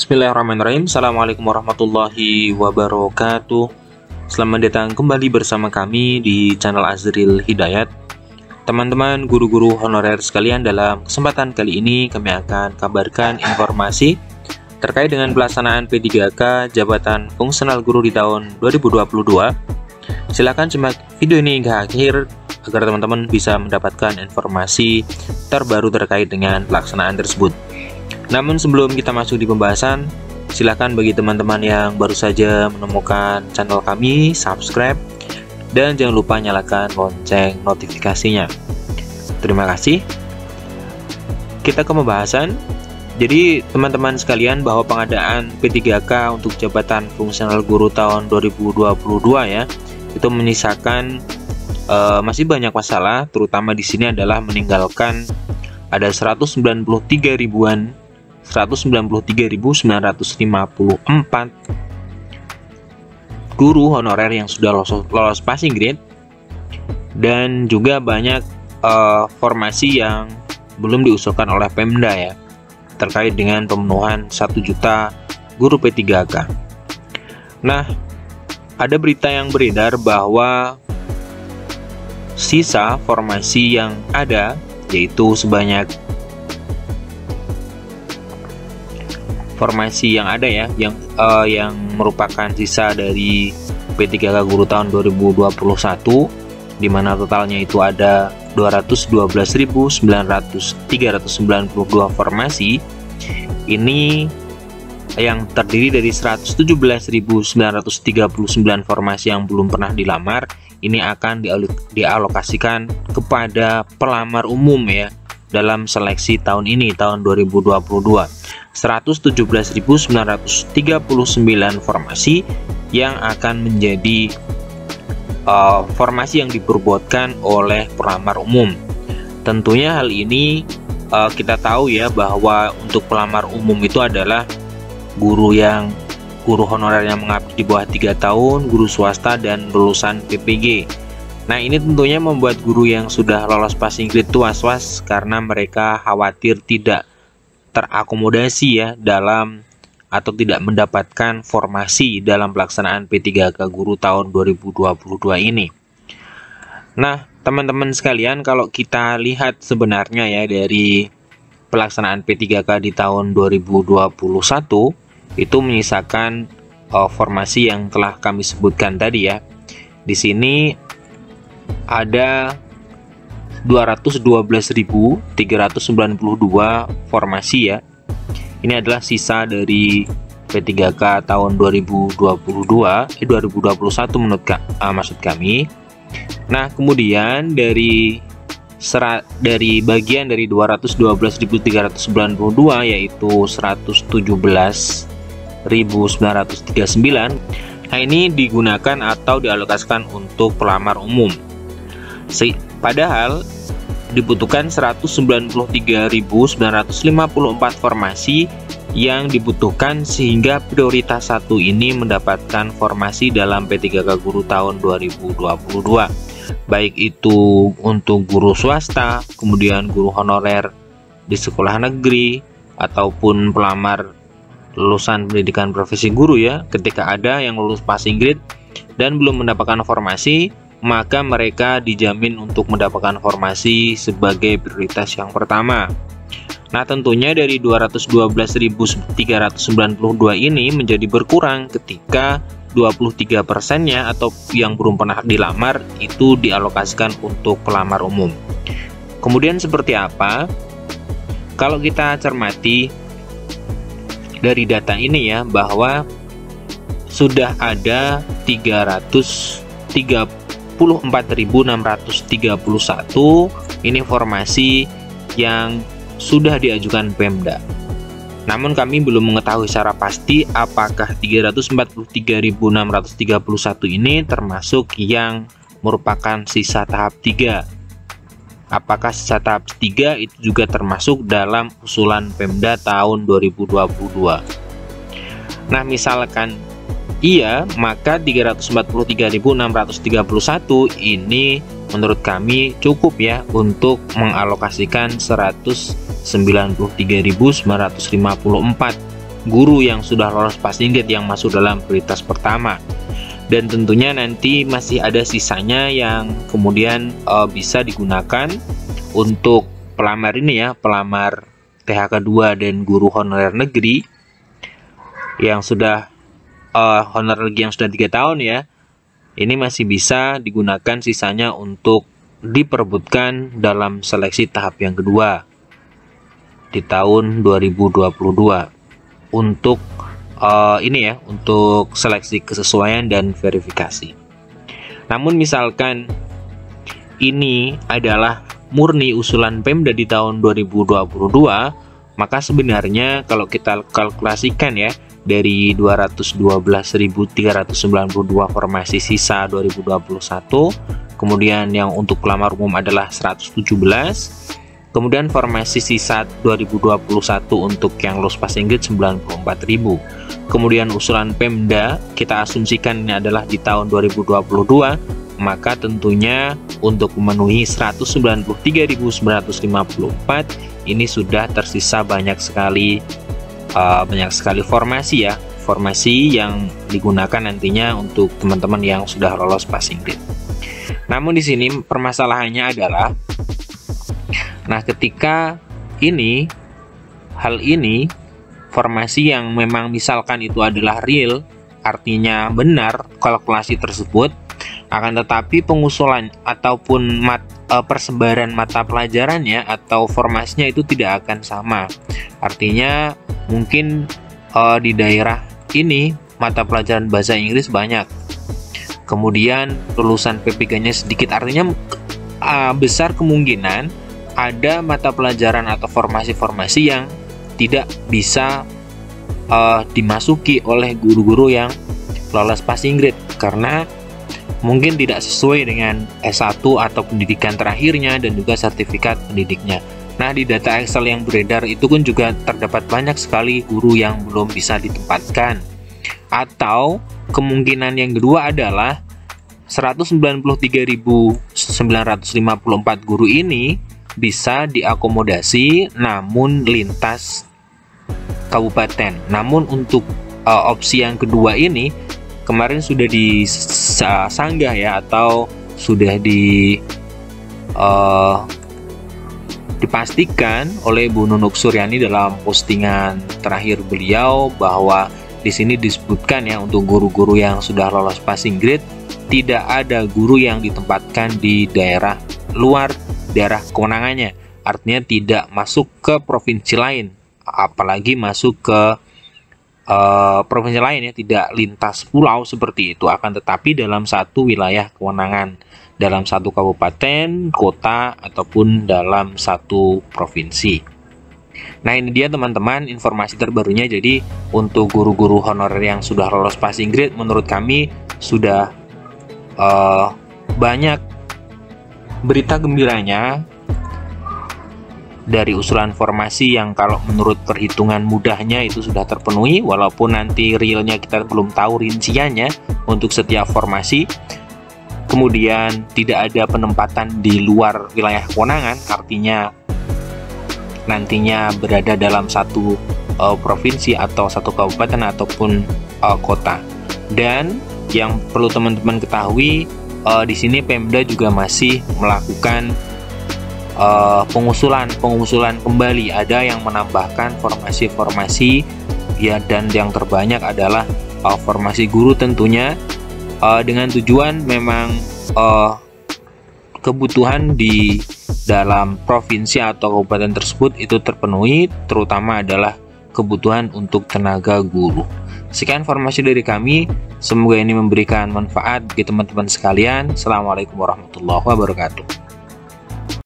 Bismillahirrahmanirrahim. Assalamualaikum warahmatullahi wabarakatuh. Selamat datang kembali bersama kami di channel Azril Hidayat. Teman-teman guru-guru honorer sekalian, dalam kesempatan kali ini kami akan kabarkan informasi terkait dengan pelaksanaan P3K Jabatan Fungsional Guru di tahun 2022. Silahkan simak video ini hingga akhir agar teman-teman bisa mendapatkan informasi terbaru terkait dengan pelaksanaan tersebut. Namun sebelum kita masuk di pembahasan, silakan bagi teman-teman yang baru saja menemukan channel kami, subscribe dan jangan lupa nyalakan lonceng notifikasinya. Terima kasih. Kita ke pembahasan. Jadi teman-teman sekalian, bahwa pengadaan P3K untuk jabatan fungsional guru tahun 2022 ya, itu menyisakan masih banyak masalah, terutama di sini adalah meninggalkan ada 193.954 guru honorer yang sudah lolos passing grade, dan juga banyak formasi yang belum diusulkan oleh Pemda ya, terkait dengan pemenuhan 1 juta guru P3K. Nah, ada berita yang beredar bahwa sisa formasi yang ada, yaitu sebanyak formasi yang ada ya, yang merupakan sisa dari P3K guru tahun 2021, di mana totalnya itu ada 212.392 formasi. Ini yang terdiri dari 117.939 formasi yang belum pernah dilamar. Ini akan dialokasikan kepada pelamar umum ya, dalam seleksi tahun ini, tahun 2022. 117.939 formasi yang akan menjadi formasi yang diperbuatkan oleh pelamar umum. Tentunya hal ini kita tahu ya, bahwa untuk pelamar umum itu adalah guru honorer yang mengabdi di bawah 3 tahun, guru swasta, dan lulusan PPG. Nah, ini tentunya membuat guru yang sudah lolos passing grade itu was-was karena mereka khawatir tidak terakomodasi ya dalam, atau tidak mendapatkan formasi dalam pelaksanaan P3K guru tahun 2022 ini. Nah, teman-teman sekalian, kalau kita lihat sebenarnya ya dari pelaksanaan P3K di tahun 2021 itu menyisakan formasi yang telah kami sebutkan tadi ya. Di sini ada 212.392 formasi ya. Ini adalah sisa dari P3K tahun 2021 maksud kami. Nah, kemudian dari bagian dari 212.392 yaitu 117.939. Nah, ini digunakan atau dialokasikan untuk pelamar umum. Padahal dibutuhkan 193.954 formasi yang dibutuhkan, sehingga prioritas 1 ini mendapatkan formasi dalam P3K guru tahun 2022. Baik itu untuk guru swasta, kemudian guru honorer di sekolah negeri, ataupun pelamar lulusan pendidikan profesi guru ya. Ketika ada yang lulus passing grade dan belum mendapatkan formasi, maka mereka dijamin untuk mendapatkan formasi sebagai prioritas yang pertama. Nah, tentunya dari 212.392 ini menjadi berkurang ketika 23%-nya atau yang belum pernah dilamar itu dialokasikan untuk pelamar umum. Kemudian seperti apa? Kalau kita cermati dari data ini ya, bahwa sudah ada 334.631 ini formasi yang sudah diajukan Pemda. Namun kami belum mengetahui secara pasti apakah 343.631 ini termasuk yang merupakan sisa tahap 3. Apakah sisa tahap 3 itu juga termasuk dalam usulan Pemda tahun 2022. Nah, misalkan iya, maka 343.631 ini menurut kami cukup ya untuk mengalokasikan 193.954 guru yang sudah lolos passing grade yang masuk dalam prioritas pertama. Dan tentunya nanti masih ada sisanya yang kemudian bisa digunakan untuk pelamar ini ya, pelamar THK 2 dan guru honorer negeri yang sudah honorer negeri yang sudah 3 tahun ya. Ini masih bisa digunakan sisanya untuk diperebutkan dalam seleksi tahap yang kedua di tahun 2022 untuk ini ya, untuk seleksi kesesuaian dan verifikasi. Namun misalkan ini adalah murni usulan Pemda di tahun 2022, maka sebenarnya kalau kita kalkulasikan ya, dari 212.392 formasi sisa 2021, kemudian yang untuk pelamar umum adalah 117, kemudian formasi sisa 2021 untuk yang lolos passing grade 94.000. Kemudian usulan Pemda kita asumsikan ini adalah di tahun 2022, maka tentunya untuk memenuhi 193.954 ini sudah tersisa banyak sekali formasi ya, formasi yang digunakan nantinya untuk teman-teman yang sudah lolos passing grade. Namun di sini permasalahannya adalah, nah ketika hal ini formasi yang memang misalkan itu adalah real, artinya benar kalkulasi tersebut, akan tetapi pengusulan ataupun persebaran mata pelajarannya atau formasinya itu tidak akan sama. Artinya mungkin di daerah ini mata pelajaran bahasa Inggris banyak, kemudian lulusan P3-nya sedikit, artinya besar kemungkinan ada mata pelajaran atau formasi-formasi yang tidak bisa dimasuki oleh guru-guru yang lolos passing grade karena mungkin tidak sesuai dengan S1 atau pendidikan terakhirnya dan juga sertifikat pendidiknya. Nah, di data Excel yang beredar itu pun juga terdapat banyak sekali guru yang belum bisa ditempatkan. Atau kemungkinan yang kedua adalah 193.954 guru ini bisa diakomodasi namun lintas kabupaten. Namun untuk opsi yang kedua ini kemarin sudah disanggah ya, atau sudah dipastikan oleh Bu Nunuk Suryani dalam postingan terakhir beliau bahwa di sini disebutkan ya, untuk guru-guru yang sudah lolos passing grade tidak ada guru yang ditempatkan di daerah luar daerah kewenangannya, artinya tidak masuk ke provinsi lain, apalagi masuk ke provinsi lain ya, tidak lintas pulau seperti itu, akan tetapi dalam satu wilayah kewenangan, dalam satu kabupaten, kota, ataupun dalam satu provinsi. Nah, ini dia teman-teman informasi terbarunya. Jadi untuk guru-guru honorer yang sudah lolos passing grade, menurut kami sudah banyak berita gembiranya dari usulan formasi yang kalau menurut perhitungan mudahnya itu sudah terpenuhi, walaupun nanti realnya kita belum tahu rinciannya untuk setiap formasi. Kemudian tidak ada penempatan di luar wilayah kewenangan, artinya nantinya berada dalam satu provinsi atau satu kabupaten ataupun kota. Dan yang perlu teman-teman ketahui, di sini Pemda juga masih melakukan pengusulan kembali. Ada yang menambahkan formasi-formasi ya, dan yang terbanyak adalah formasi guru tentunya, dengan tujuan memang kebutuhan di dalam provinsi atau kabupaten tersebut itu terpenuhi, terutama adalah kebutuhan untuk tenaga guru. Sekian informasi dari kami, semoga ini memberikan manfaat bagi teman-teman sekalian. Assalamualaikum warahmatullahi wabarakatuh.